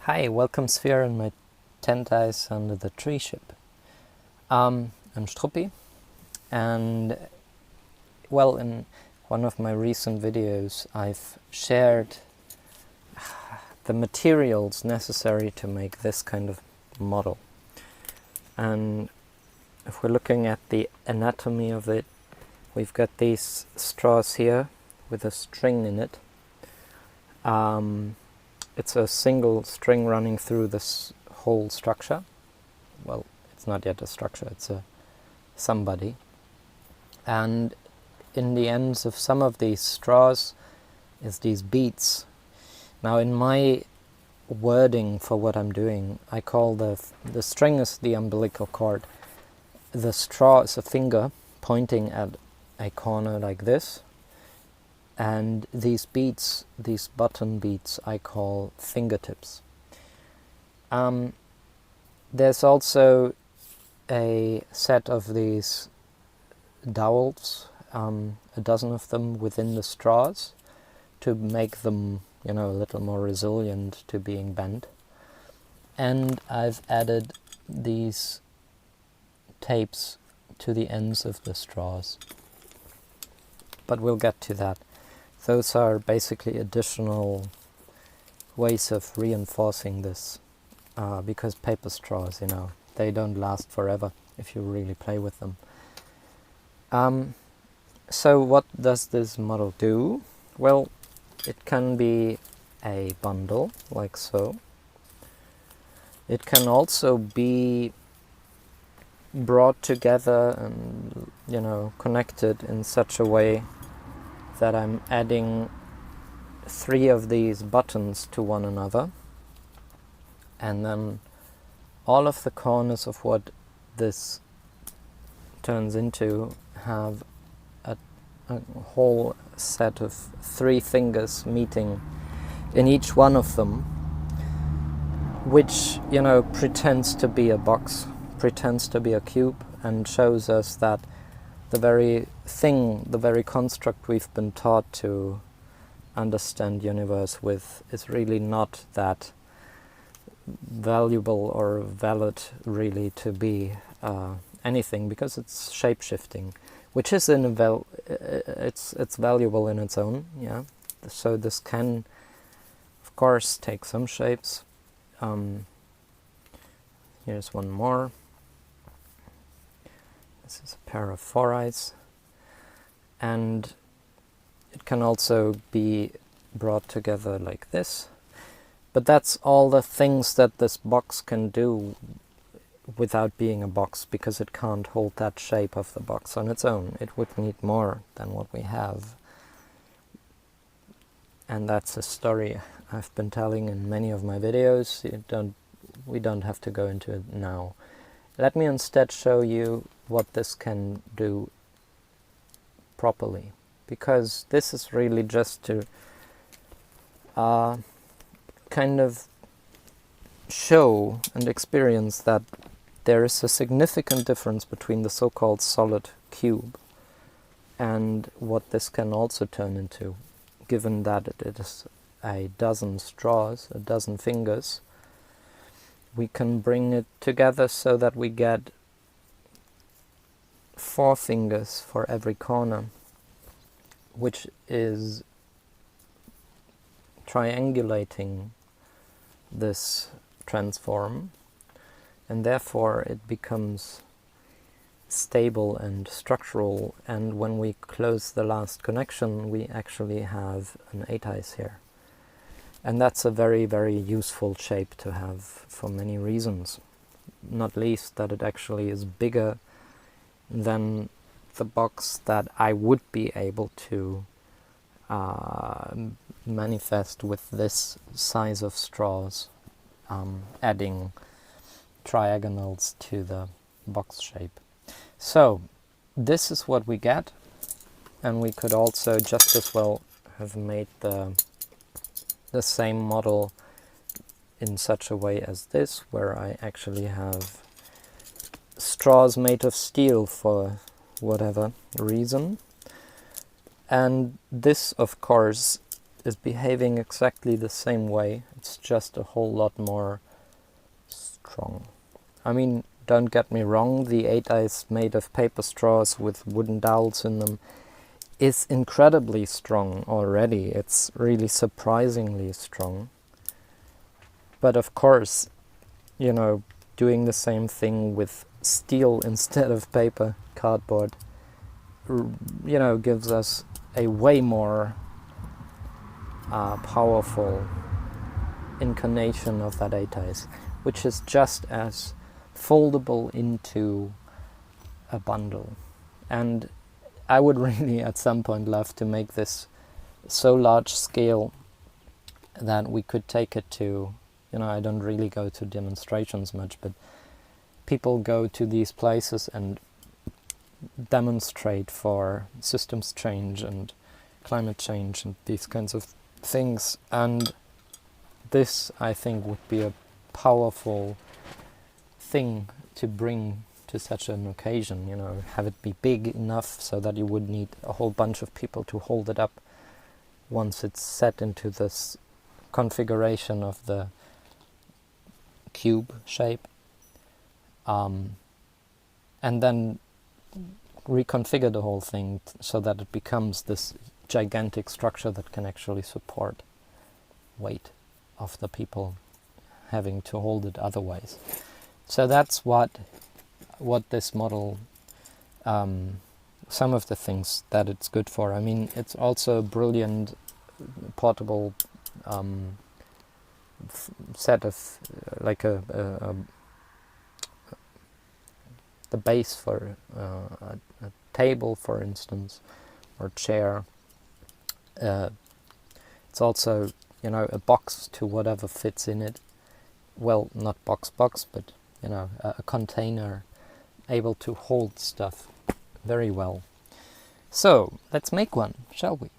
Hi, welcome Sphere and my tenteyes under the treeship. I'm Struppi, and well, in one of my recent videos I've shared the materials necessary to make this kind of model. And if we're looking at the anatomy of it, we've got these straws here with a string in it. It's a single string running through this whole structure. Well, it's not yet a structure, it's a somebody. And in the ends of some of these straws is these beads. Now in my wording for what I'm doing, I call the string is the umbilical cord. The straw is a finger pointing at a corner like this. And these beads, these button beads, I call fingertips. There's also a set of these dowels, a dozen of them within the straws, to make them, a little more resilient to being bent. And I've added these tapes to the ends of the straws. But we'll get to that. Those are basically additional ways of reinforcing this, because paper straws, they don't last forever if you really play with them. So what does this model do? Well, it can be a bundle, like so. It can also be brought together and, connected in such a way that I'm adding 3 of these buttons to one another, and then all of the corners of what this turns into have a whole set of 3 fingers meeting in each one of them, which, pretends to be a box, pretends to be a cube, and shows us that the very thing, the very construct we've been taught to understand universe with is really not that valuable or valid really to be anything, because it's shape-shifting, which is it's valuable in its own, yeah. So this can, of course, take some shapes. Here's one more. This is a pair of 4-eyes, and it can also be brought together like this. But that's all the things that this box can do without being a box, because it can't hold that shape of the box on its own. It would need more than what we have. And that's a story I've been telling in many of my videos. We don't have to go into it now. Let me instead show you what this can do properly, because this is really just to kind of show and experience that there is a significant difference between the so-called solid cube and what this can also turn into, given that it is a dozen straws, a dozen fingers. We can bring it together so that we get 4 fingers for every corner, which is triangulating this transform, and therefore it becomes stable and structural, and when we close the last connection we actually have an 8-eyes here. And that's a very, very useful shape to have for many reasons, not least that it actually is bigger than the box that I would be able to manifest with this size of straws, adding triagonals to the box shape. So this is what we get, and we could also just as well have made the same model in such a way as this, where I actually have straws made of steel for whatever reason. And this, of course, is behaving exactly the same way. It's just a whole lot more strong. I mean, don't get me wrong, the 8eyes made of paper straws with wooden dowels in them is incredibly strong already. It's really surprisingly strong. But of course, you know, doing the same thing with steel instead of paper, cardboard, you know, gives us a way more powerful incarnation of that eighteyes, which is just as foldable into a bundle. And I would really at some point love to make this so large scale that we could take it to, you know, I don't really go to demonstrations much, but people go to these places and demonstrate for systems change and climate change and these kinds of things. And this, I think, would be a powerful thing to bring to such an occasion, you know, have it be big enough so that you would need a whole bunch of people to hold it up once it's set into this configuration of the cube shape, and then reconfigure the whole thing so that it becomes this gigantic structure that can actually support weight of the people having to hold it otherwise. So that's what this model, some of the things that it's good for. I mean, it's also a brilliant portable set of like the base for a table, for instance, or chair. It's also, you know, a box to whatever fits in it. Well, not box, but, you know, a container able to hold stuff very well. So let's make one, shall we?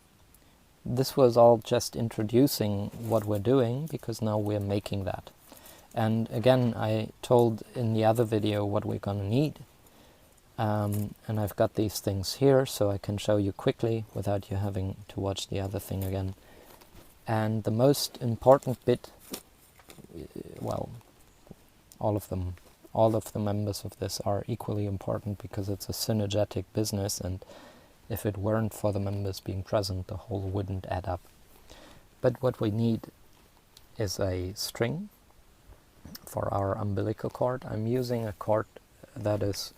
This was all just introducing what we're doing, because now we're making that. And again, I told in the other video what we're gonna need. And I've got these things here, so I can show you quickly without you having to watch the other thing again. And the most important bit, well, all of the members of this are equally important, because it's a synergetic business, and if it weren't for the members being present, the whole wouldn't add up. But what we need is a string for our umbilical cord. I'm using a cord that is,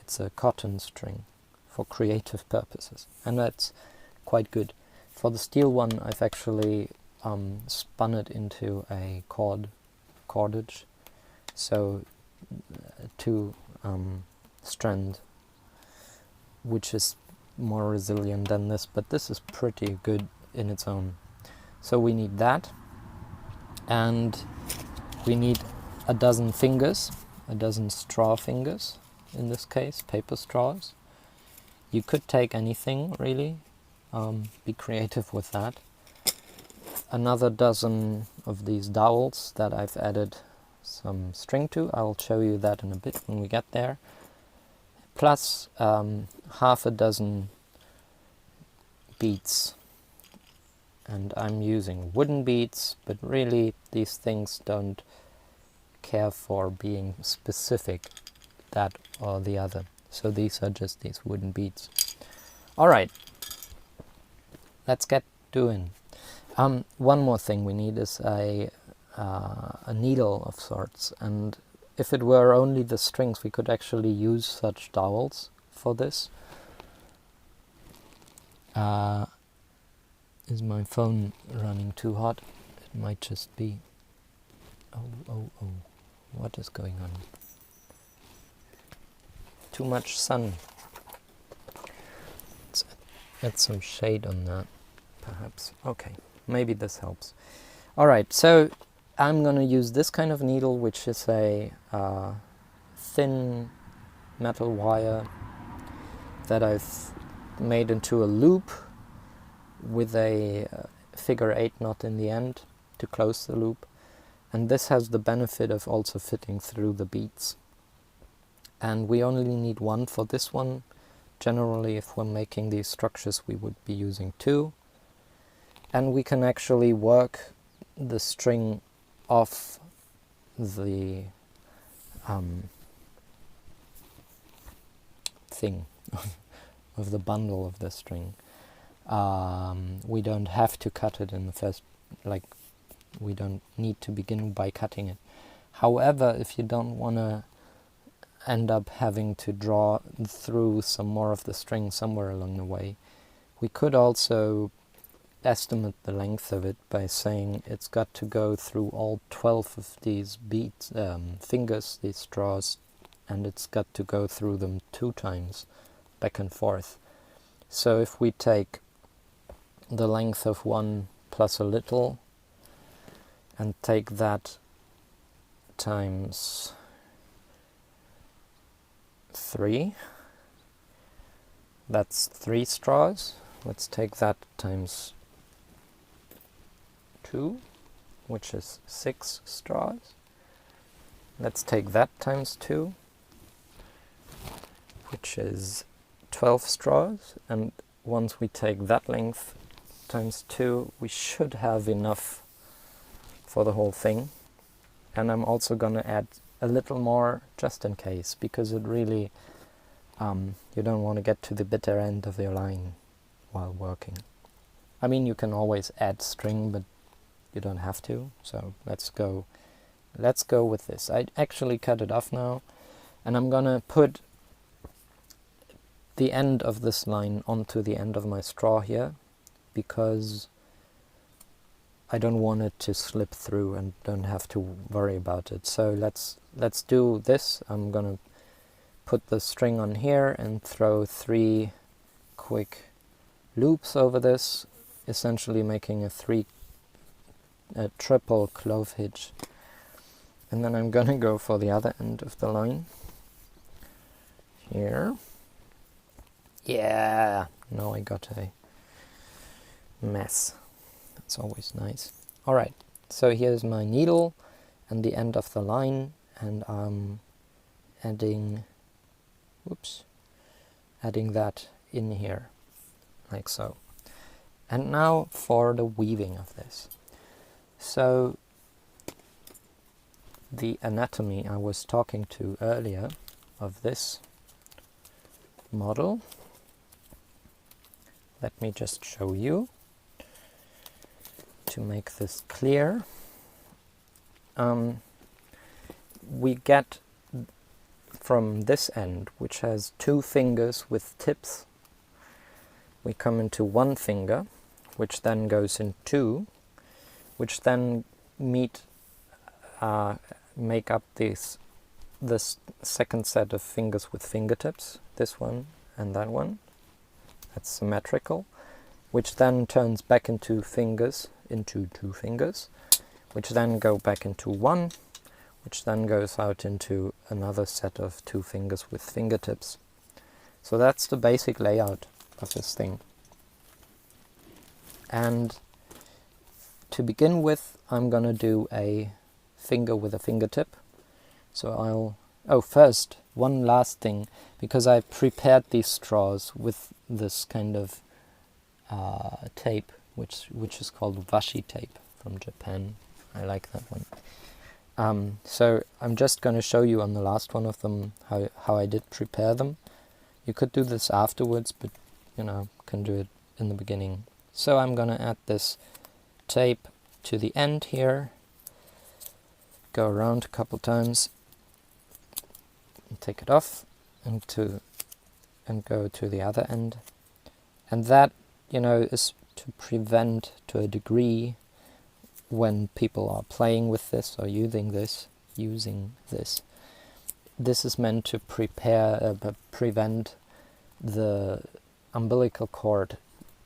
it's a cotton string for creative purposes, and that's quite good. For the steel one, I've actually spun it into a cordage, so two strand, which is more resilient than this, but this is pretty good in its own. So we need that, and we need a dozen fingers, a dozen straw fingers, in this case, paper straws. You could take anything, really, be creative with that. Another dozen of these dowels that I've added some string to. I'll show you that in a bit when we get there. Plus half a dozen beads. And I'm using wooden beads, but really these things don't care for being specific, that or the other. So these are just these wooden beads. Alright, let's get doing. One more thing we need is a needle of sorts, and if it were only the strings, we could actually use such dowels for this. Is my phone running too hot? It might just be. Oh, what is going on? Too much sun. Let's add some shade on that, perhaps. Okay, maybe this helps. Alright, so I'm going to use this kind of needle, which is a thin metal wire that I've made into a loop with a figure 8 knot in the end to close the loop. And this has the benefit of also fitting through the beads. And we only need one for this one, Generally, if we're making these structures, we would be using 2. And we can actually work the string off the thing of the bundle of the string. We don't have to cut it in the first, like, we don't need to begin by cutting it. However, if you don't want to end up having to draw through some more of the string somewhere along the way, we could also estimate the length of it by saying it's got to go through all 12 of these beads, fingers, these straws, and it's got to go through them 2 times, back and forth. So if we take the length of 1 plus a little and take that times 3, that's 3 straws. Let's take that times 2, which is 6 straws. Let's take that times 2, which is 12 straws, and once we take that length times 2, we should have enough for the whole thing. And I'm also going to add a little more just in case, because it really, you don't want to get to the bitter end of your line while working. I mean, you can always add string, but you don't have to. So let's go with this. I actually cut it off now, and I'm gonna put the end of this line onto the end of my straw here, because I don't want it to slip through and don't have to worry about it. So let's do this. I'm gonna put the string on here and throw 3 quick loops over this, essentially making a triple clove hitch. And then I'm gonna go for the other end of the line here. Yeah, now I got a mess. That's always nice. Alright, so here's my needle and the end of the line, and I'm adding that in here, like so. And now for the weaving of this. So the anatomy I was talking to earlier of this model, let me just show you to make this clear. We get from this end, which has 2 fingers with tips, we come into 1 finger, which then goes in 2, which then make up this second set of fingers with fingertips, this one and that one. That's symmetrical, which then turns back into 2 fingers, which then go back into 1, which then goes out into another set of 2 fingers with fingertips. So that's the basic layout of this thing. And to begin with, I'm gonna do a finger with a fingertip. So first, one last thing, because I prepared these straws with this kind of tape, which is called washi tape from Japan. I like that one. So I'm just going to show you on the last one of them how I did prepare them. You could do this afterwards, but can do it in the beginning. So I'm going to add this tape to the end here, go around a couple times, and take it off, and go to the other end. And that, is to prevent, to a degree, when people are playing with this or using this, this is meant to prevent the umbilical cord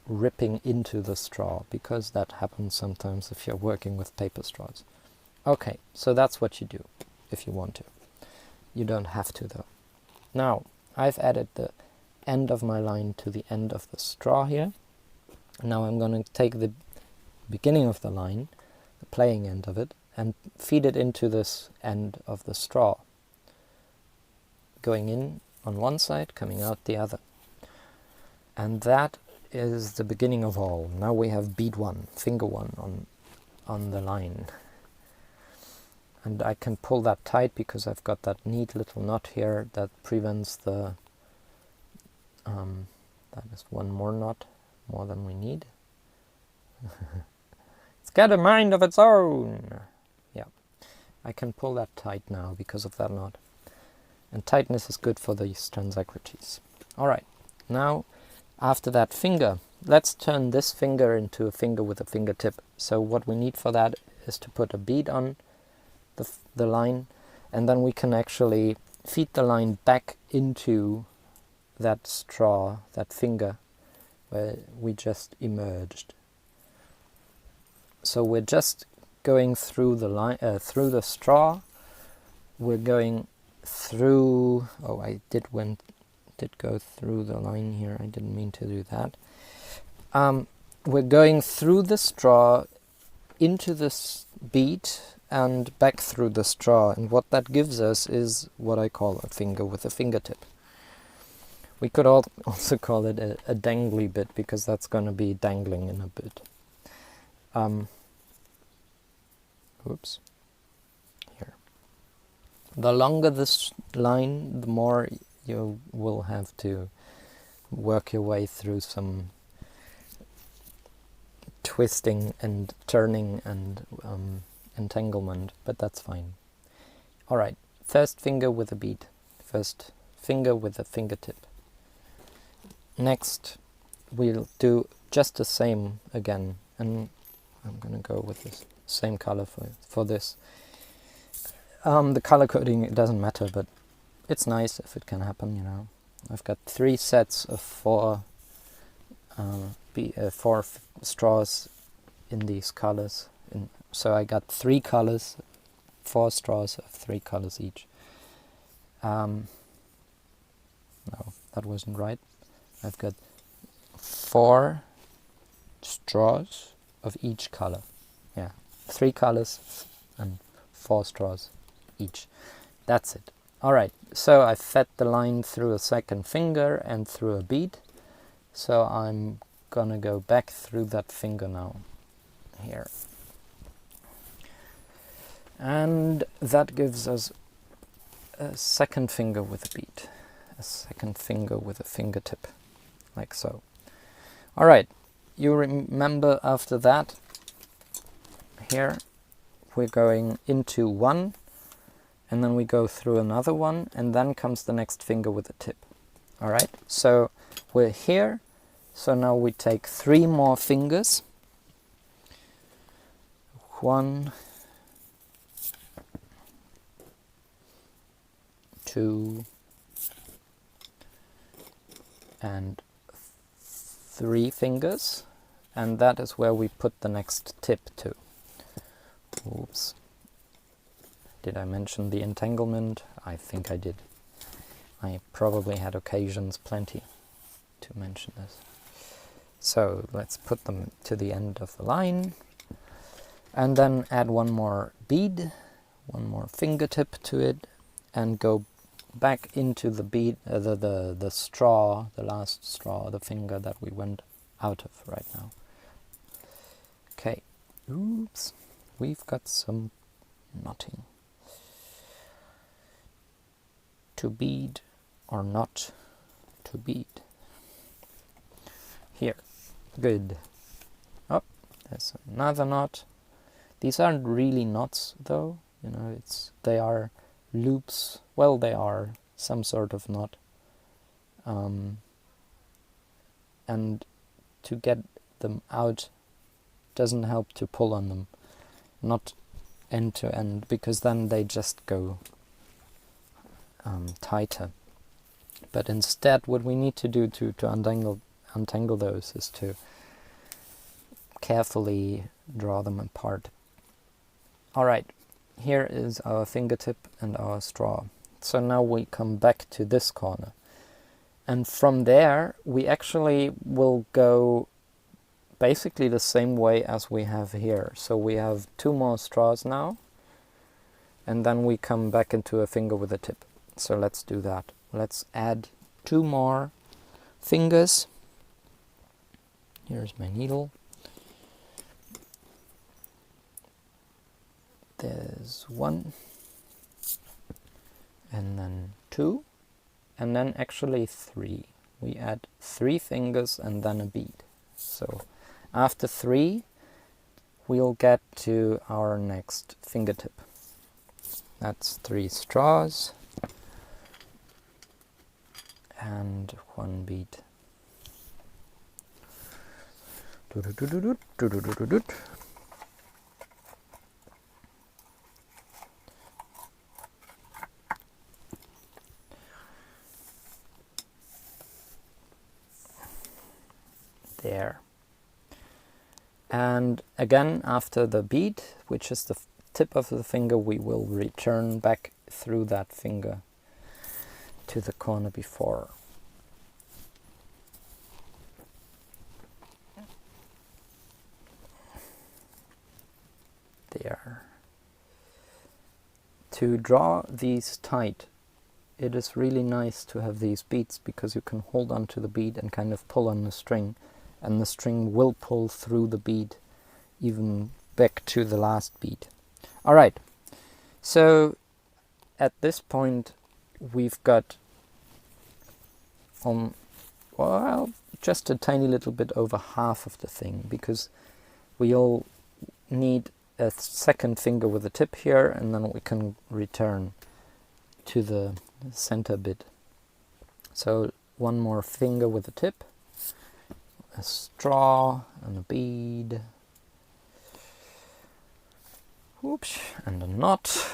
ripping into the straw, because that happens sometimes if you're working with paper straws. Okay, so that's what you do if you want to. You don't have to though. Now, I've added the end of my line to the end of the straw here. Now I'm going to take the beginning of the line, the playing end of it, and feed it into this end of the straw, going in on one side, coming out the other. And that is the beginning of all. Now we have bead 1, finger 1 on the line. And I can pull that tight because I've got that neat little knot here that prevents the... that is one more knot, more than we need. It's got a mind of its own! Yeah, I can pull that tight now because of that knot. And tightness is good for these tensegrities. Alright, now after that finger, let's turn this finger into a finger with a fingertip. So what we need for that is to put a bead on the line, and then we can actually feed the line back into that straw, that finger, where we just emerged. So we're just going through the line, through the straw. We're going through. Oh, I did go through the line here. I didn't mean to do that. We're going through the straw into this bead and back through the straw, and what that gives us is what I call a finger with a fingertip. We could also call it a dangly bit, because that's going to be dangling in a bit. Oops. Here. The longer this line, the more you will have to work your way through some twisting and turning and entanglement, but that's fine. Alright, first finger with a bead. First finger with a fingertip. Next, we'll do just the same again, and I'm going to go with this same color for this. The color coding, it doesn't matter, but it's nice if it can happen, you know. I've got 3 sets of 4 straws in these colors. So I got 3 colors, 4 straws of 3 colors each. No, that wasn't right. I've got 4 straws of each color. Yeah, 3 colors and 4 straws each. That's it. Alright, so I fed the line through a second finger and through a bead. So I'm gonna go back through that finger now. Here. And that gives us a second finger with a bead. A second finger with a fingertip. Like so. Alright, you remember after that, here, we're going into 1, and then we go through another one, and then comes the next finger with a tip. Alright, so we're here, so now we take 3 more fingers. 1, 2, and 3 fingers, and that is where we put the next tip to. Oops. Did I mention the entanglement? I think I did. I probably had occasions plenty to mention this. So let's put them to the end of the line, and then add 1 more bead, 1 more fingertip to it, and go back into the bead, the straw, the last straw, the finger that we went out of right now. Okay. Oops. We've got some knotting. To bead or not to bead. Here. Good. Oh, there's another knot. These aren't really knots though, you know, they are loops. Well, they are some sort of knot. And to get them out doesn't help to pull on them. Not end to end, because then they just go tighter. But instead, what we need to do to untangle those is to carefully draw them apart. Alright, here is our fingertip and our straw. So now we come back to this corner. And from there, we actually will go basically the same way as we have here. So we have 2 more straws now, and then we come back into a finger with a tip. So let's do that. Let's add 2 more fingers Here's my needle. There's 1, and then 2, and then actually 3. We add 3 fingers and then a bead. So after 3, we'll get to our next fingertip. That's 3 straws and 1 bead. There. And again, after the bead, which is the tip of the finger, we will return back through that finger to the corner before. There. To draw these tight, it is really nice to have these beads, because you can hold on to the bead and kind of pull on the string, and the string will pull through the bead even back to the last bead. Alright, so at this point we've got well, just a tiny little bit over half of the thing, because we'll need a second finger with a tip here, and then we can return to the center bit. So 1 more finger with a tip, a straw and a bead, oops, and a knot.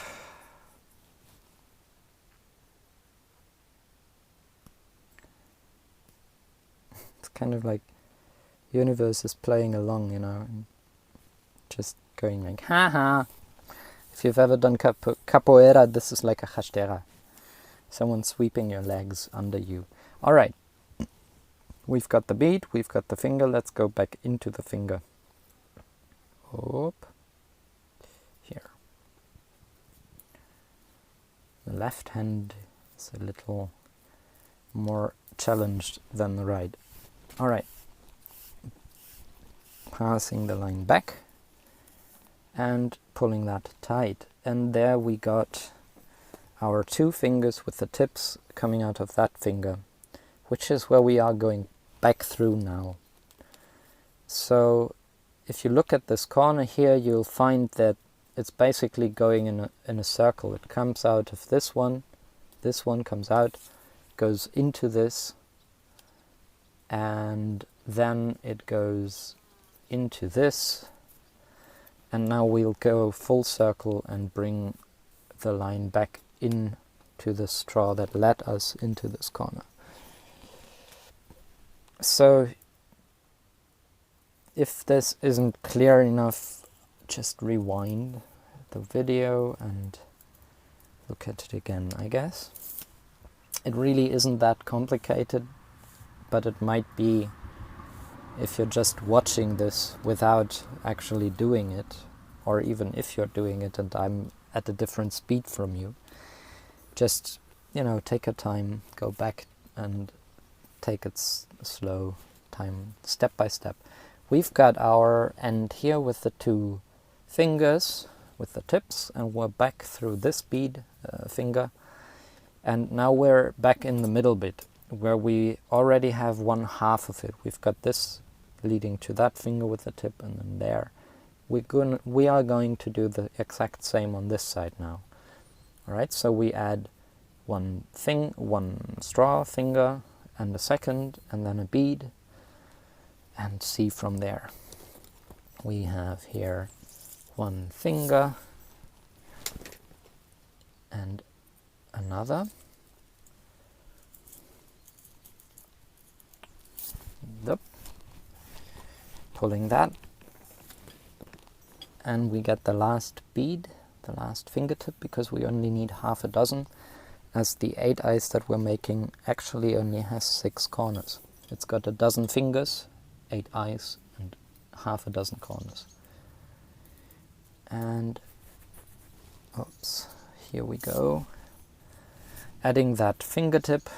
It's kind of like universe is playing along, you know, and just going like, haha. If you've ever done capoeira, this is like a rasteira. Someone sweeping your legs under you. Alright. We've got the bead, we've got the finger, let's go back into the finger. Oop. Here. The left hand is a little more challenged than the right. Alright. Passing the line back and pulling that tight. And there we got our 2 fingers with the tips coming out of that finger, which is where we are going back through now. So if you look at this corner here, you'll find that it's basically going in a circle. It comes out of this one comes out, goes into this, and then it goes into this, and now we'll go full circle and bring the line back in to the straw that led us into this corner. So if this isn't clear enough, just rewind the video and look at it again, I guess. It really isn't that complicated, but it might be if you're just watching this without actually doing it, or even if you're doing it and I'm at a different speed from you. Just, you know, take your time, go back and take it slow time, step by step. We've got our end here with the 2 fingers with the tips, and we're back through this bead finger, and now we're back in the middle bit where we already have 1/2 of it. We've got this leading to that finger with the tip, and then there. We are going to do the exact same on this side now. Alright, so we add 1 straw finger and a second, and then a bead, and see from there. We have here 1 finger and another. Yep. Pulling that, and we get the last bead, the last fingertip, because we only need 1/2 dozen, as the 8-eyes that we're making actually only has 6 corners. It's got 12 fingers, 8 eyes, and 1/2 dozen corners. And oops, here we go. Adding that fingertip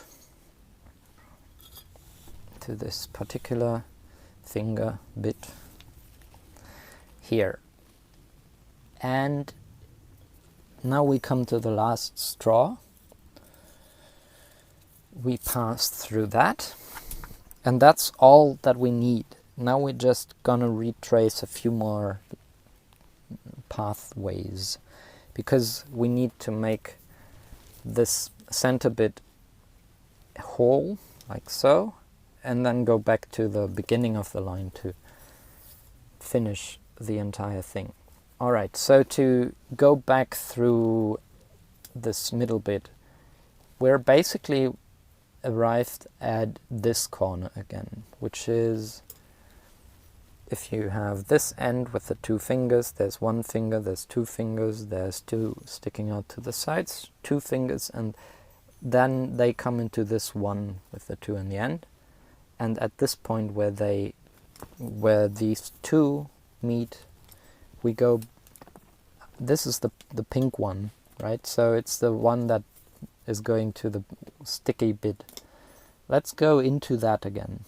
to this particular finger bit here. And now we come to the last straw. We pass through that, and that's all that we need. Now we're just gonna retrace a few more pathways, because we need to make this center bit whole, like so, and then go back to the beginning of the line to finish the entire thing. Alright, so to go back through this middle bit, we're basically arrived at this corner again, which is, if you have this end with the two fingers, there's one finger, there's two fingers, there's two sticking out to the sides, two fingers, and then they come into this one with the two in the end. And at this point where these two meet, we go, this is the pink one, right? So it's the one that is going to the sticky bit. Let's go into that again.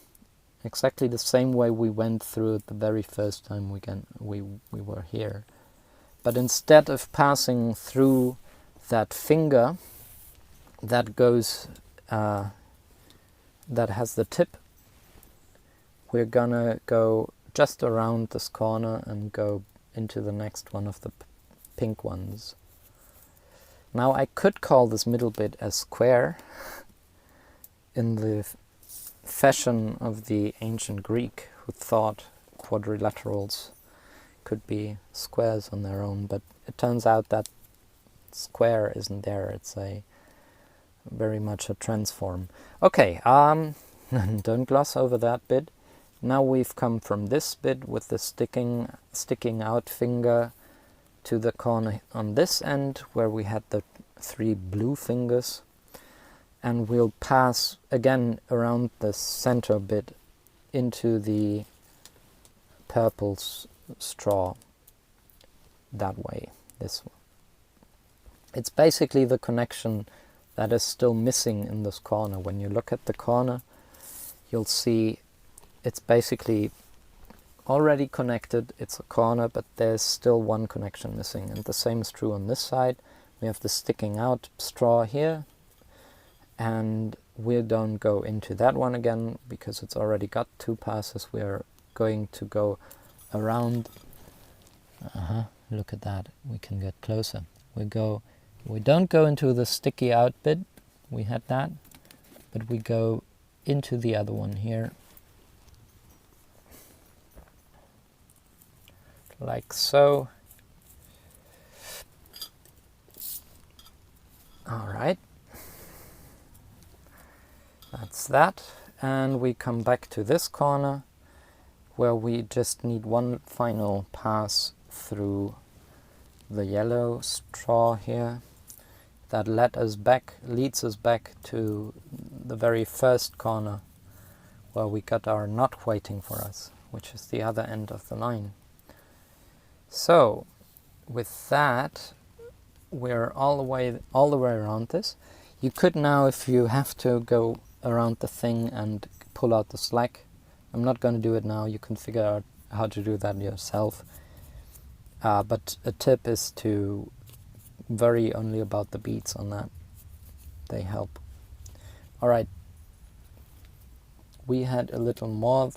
Exactly the same way we went through it the very first time we were here. But instead of passing through that finger that goes, that has the tip, we're gonna go just around this corner and go into the next one of the pink ones. Now I could call this middle bit a square in the fashion of the ancient Greek, who thought quadrilaterals could be squares on their own, but it turns out that square isn't there. It's a very much a transform. Okay, don't gloss over that bit. Now we've come from this bit with the sticking out finger to the corner on this end where we had the three blue fingers, and we'll pass again around the center bit into the purple straw that way, this one. It's basically the connection that is still missing in this corner. When you look at the corner, you'll see it's basically already connected. It's a corner, but there's still one connection missing, and the same is true on this side. We have the sticking out straw here, and we don't go into that one again because it's already got two passes. We're going to go around. Look at that, we can get closer. We don't go into the sticky out bit, we had that, but we go into the other one here, like so. Alright, that's that, and we come back to this corner where we just need one final pass through the yellow straw here that leads us back to the very first corner where we got our knot waiting for us, which is the other end of the line. So with that, we're all the way around this. You could now, if you have to, go around the thing and pull out the slack. I'm not going to do it now. You can figure out how to do that yourself. But a tip is to worry only about the beads on that. They help. Alright. We had a little more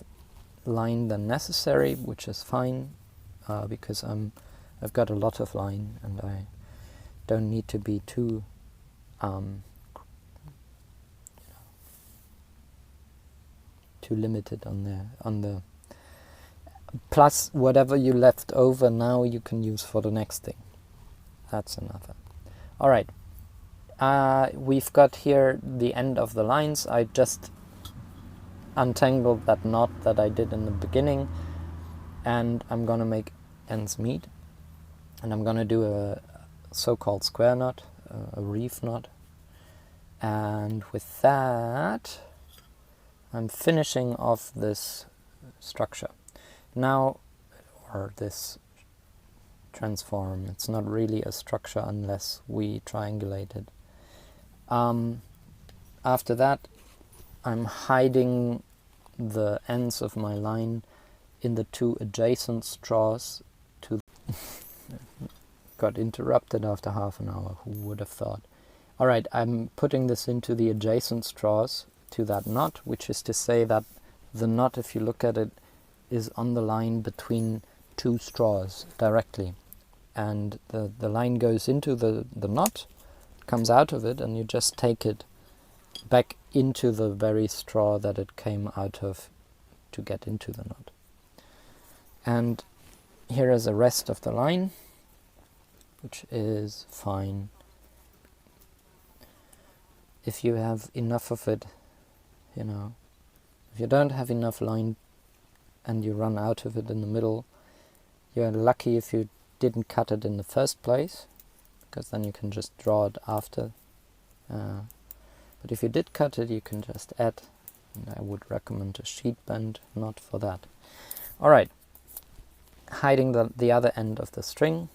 line than necessary, which is fine, because I've got a lot of line and I don't need to be too too limited on the plus whatever you left over now you can use for the next thing. That's another. Alright, we've got here the end of the lines. I just untangled that knot that I did in the beginning, and I'm gonna make ends meet, and I'm gonna do a so-called square knot, a reef knot, and with that I'm finishing off this structure. Now, or this transform, it's not really a structure unless we triangulate it. After that, I'm hiding the ends of my line in the two adjacent straws to got interrupted after half an hour, who would have thought. Alright, I'm putting this into the adjacent straws to that knot, which is to say that the knot, if you look at it, is on the line between two straws directly. And the line goes into the knot, comes out of it, and you just take it back into the very straw that it came out of to get into the knot. And here is the rest of the line, which is fine. If you have enough of it, you know, if you don't have enough line and you run out of it in the middle, you're lucky if you didn't cut it in the first place, because then you can just draw it after. But if you did cut it, you can just add, and I would recommend a sheet bend knot for that. Alright, hiding the other end of the string,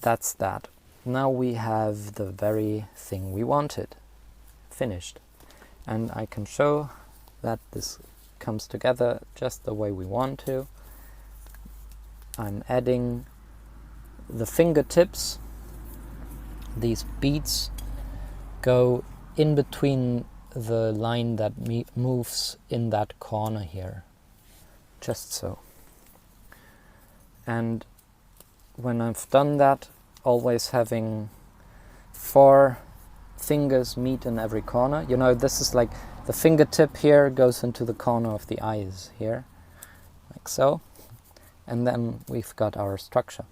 that's that. Now we have the very thing we wanted, finished. And I can show that this comes together just the way we want to. I'm adding the fingertips. These beads go in between the line that moves in that corner here, just so. And when I've done that, always having 4 fingers meet in every corner. You know, this is like the fingertip here goes into the corner of the eyes here, like so. And then we've got our structure.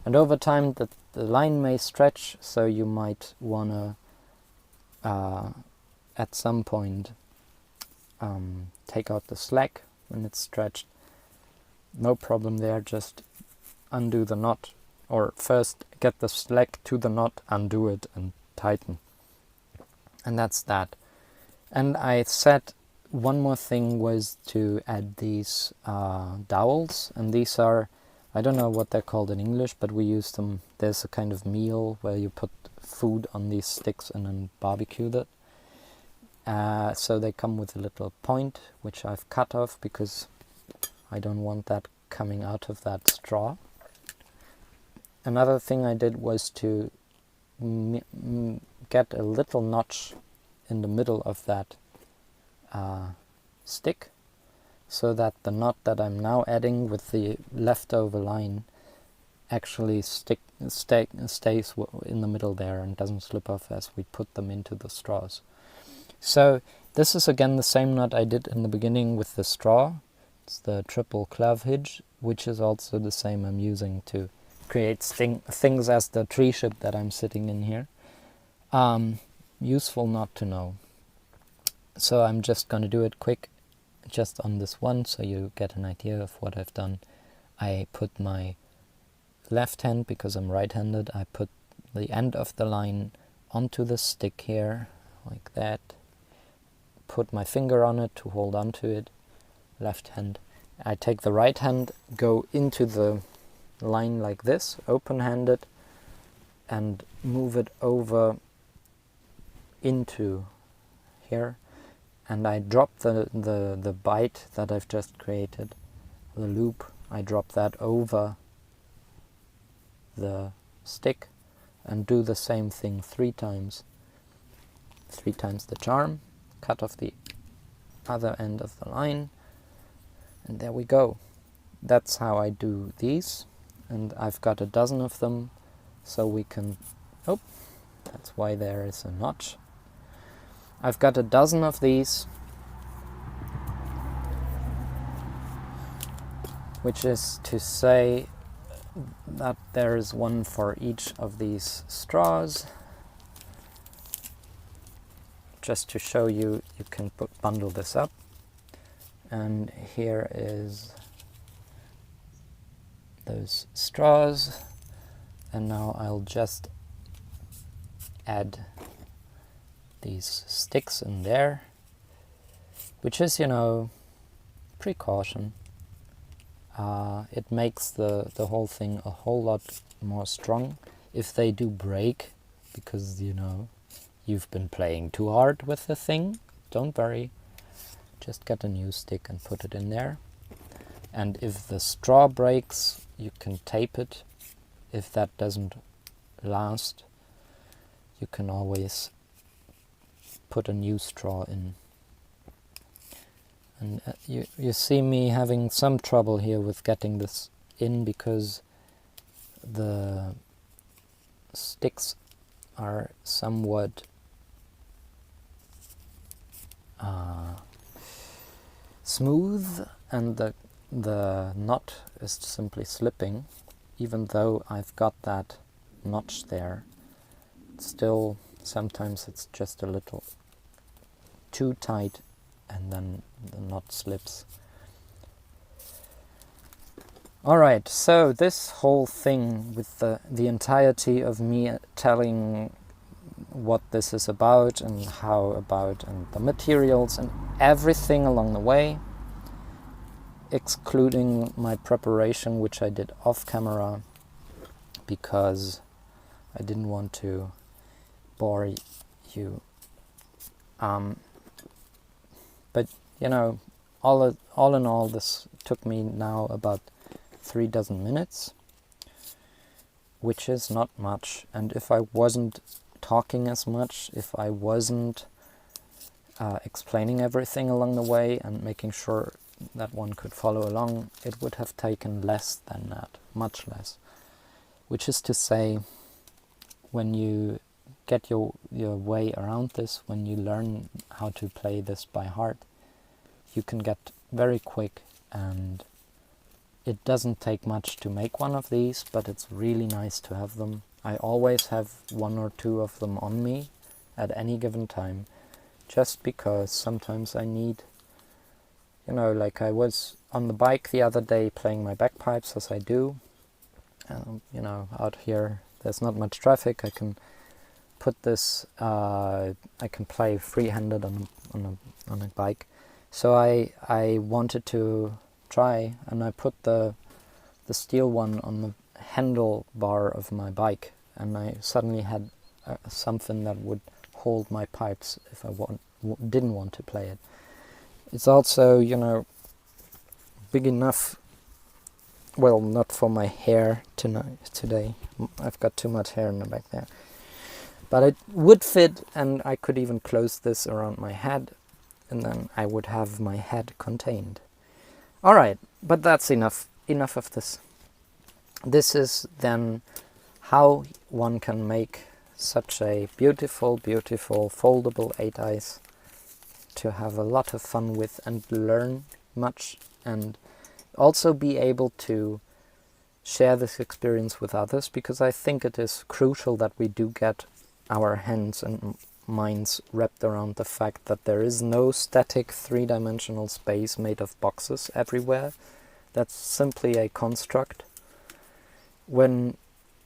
And over time the line may stretch, so you might want to at some point take out the slack when it's stretched. No problem there, just undo the knot, or first get the slack to the knot, undo it and tighten. And that's that. And I said one more thing was to add these dowels, and these are, I don't know what they're called in English, but we use them. There's a kind of meal where you put food on these sticks and then barbecue that. So they come with a little point, which I've cut off because I don't want that coming out of that straw. Another thing I did was to get a little notch in the middle of that stick, so that the knot that I'm now adding with the leftover line actually stays in the middle there and doesn't slip off as we put them into the straws. So this is again the same knot I did in the beginning with the straw. It's the triple clove hitch, which is also the same I'm using to create things as the treeship that I'm sitting in here. Useful knot to know. So I'm just going to do it quick, just on this one, so you get an idea of what I've done. I put my left hand, because I'm right-handed, I put the end of the line onto the stick here, like that. Put my finger on it to hold onto it, left hand. I take the right hand, go into the line like this, open-handed, and move it over into here. And I drop the bite that I've just created, the loop, I drop that over the stick and do the same thing 3 times. 3 times the charm, cut off the other end of the line, and there we go. That's how I do these, and I've got a dozen of them, so we can, oh, that's why there is a notch. I've got a dozen of these, which is to say that there is one for each of these straws. Just to show you, you can bundle this up. And here is those straws. And now I'll just add these sticks in there, which is, you know, precaution. It makes the whole thing a whole lot more strong. If they do break, because, you know, you've been playing too hard with the thing, don't worry. Just get a new stick and put it in there. And if the straw breaks, you can tape it. If that doesn't last, you can always put a new straw in. And you see me having some trouble here with getting this in because the sticks are somewhat smooth, and the knot is simply slipping. Even though I've got that notch there, still sometimes it's just a little too tight and then the knot slips. Alright, so this whole thing with the entirety of me telling what this is about and how about, and the materials and everything along the way, excluding my preparation, which I did off camera because I didn't want to bore you. But you know, all in all, this took me now about 36 minutes, which is not much. And if I wasn't talking as much, if I wasn't explaining everything along the way and making sure that one could follow along, it would have taken less than that, much less. Which is to say, when you get your way around this, when you learn how to play this by heart, you can get very quick, and it doesn't take much to make one of these, but it's really nice to have them. I always have 1 or 2 of them on me at any given time, just because sometimes I need, you know, like I was on the bike the other day playing my bagpipes, as I do. You know, out here there's not much traffic. I can put this, I can play free-handed on a bike. So I wanted to try, and I put the steel one on the handlebar of my bike, and I suddenly had something that would hold my pipes if I didn't want to play it. It's also, you know, big enough, well, not for my hair today. I've got too much hair in the back there. But it would fit, and I could even close this around my head, and then I would have my head contained. Alright, but that's enough of this. This is then how one can make such a beautiful, beautiful foldable 8eyes to have a lot of fun with and learn much, and also be able to share this experience with others, because I think it is crucial that we do get our hands and minds wrapped around the fact that there is no static 3-dimensional space made of boxes everywhere. That's simply a construct. When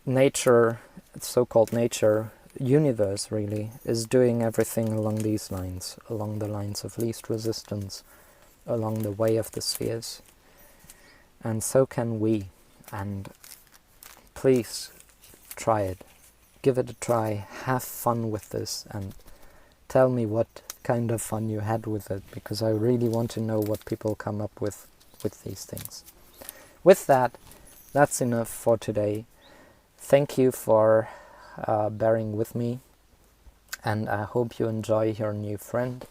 nature, so-called nature, universe really, is doing everything along these lines, along the lines of least resistance, along the way of the spheres. And so can we. And please try it. Give it a try. Have fun with this, and tell me what kind of fun you had with it, because I really want to know what people come up with these things. With that, that's enough for today. Thank you for bearing with me, and I hope you enjoy your new friend,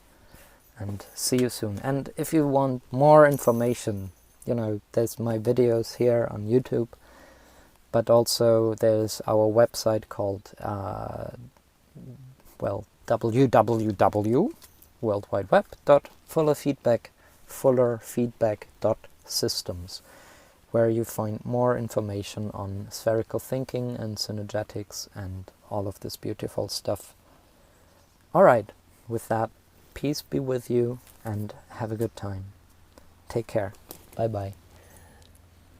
and see you soon. And if you want more information, you know, there's my videos here on YouTube, but also there's our website called www.fullerfeedback.systems, where you find more information on spherical thinking and synergetics and all of this beautiful stuff. Alright, with that, peace be with you and have a good time. Take care. Bye bye.